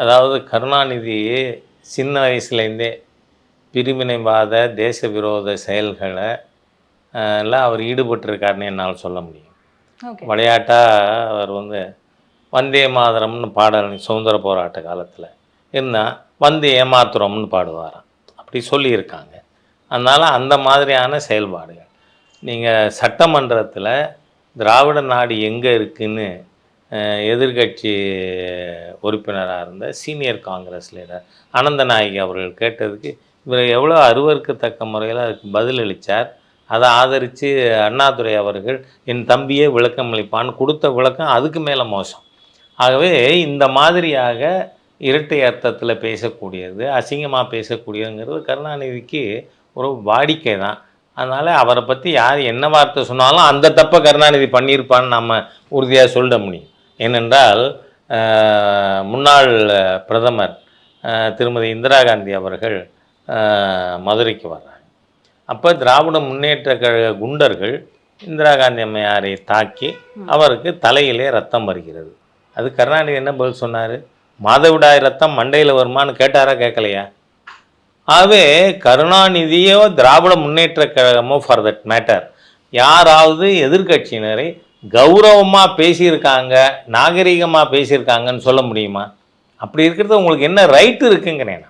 அதாவது கருணாநிதி சின்ன வயசுலேருந்தே பிரிவினைவாத தேச விரோத செயல்களை எல்லாம் அவர் ஈடுபட்டிருக்காருன்னு என்னால் சொல்ல முடியும். ஓகே. விளையாட்டாக அவர் வந்தே மாதரம்னு பாடல் சுதந்திர போராட்ட காலத்தில் இருந்தால் வந்து ஏமாத்துறோம்னு பாடுவாராம், அப்படி சொல்லியிருக்காங்க. அதனால் அந்த மாதிரியான செயல்பாடுகள் நீங்கள் சட்டமன்றத்தில் திராவிட நாடு எங்கே இருக்குதுன்னு எதிர்கட்சி உறுப்பினராக இருந்த சீனியர் காங்கிரஸ் லீடர் அனந்தநாயகி அவர்கள் கேட்டதுக்கு இவர் எவ்வளோ அருவருக்கத்தக்க முறையில் அதுக்கு பதிலளித்தார். அதை ஆதரித்து அண்ணாதுரை அவர்கள் என் தம்பியே விளக்கம் அளிப்பான்னு கொடுத்த விளக்கம் அதுக்கு மேலே மோசம். ஆகவே இந்த மாதிரியாக இரட்டை அர்த்தத்தில் பேசக்கூடியது, அசிங்கமாக பேசக்கூடியதுங்கிறது கருணாநிதிக்கு ஒரு வாடிக்கை தான். அதனால் அவரை பற்றி யார் என்ன வார்த்தை சொன்னாலும் அந்த தப்பை கருணாநிதி பண்ணியிருப்பான்னு நம்ம உறுதியாக சொல்ல முடியும். ஏனென்றால் முன்னாள் பிரதமர் திருமதி இந்திரா காந்தி அவர்கள் மதுரைக்கு வர்றாங்க. அப்போ திராவிட முன்னேற்ற கழக குண்டர்கள் இந்திரா காந்தி அம்மையாரை தாக்கி அவருக்கு தலையிலே ரத்தம் வருகிறது. அது கருணாநிதி என்ன பதில் சொன்னார்? மாதவிடாய் ரத்தம் மண்டையில் வருமானு கேட்டாரா, கேட்கலையா? ஆகவே கருணாநிதியோ Dravida Munnetra கழகமோ for that matter யாராவது எதிர்கட்சியினரை கௌரவமாக பேசியிருக்காங்க, நாகரிகமாக பேசியிருக்காங்கன்னு சொல்ல முடியுமா? அப்படி இருக்கிறது உங்களுக்கு என்ன ரைட்டு இருக்குங்கிறேன்.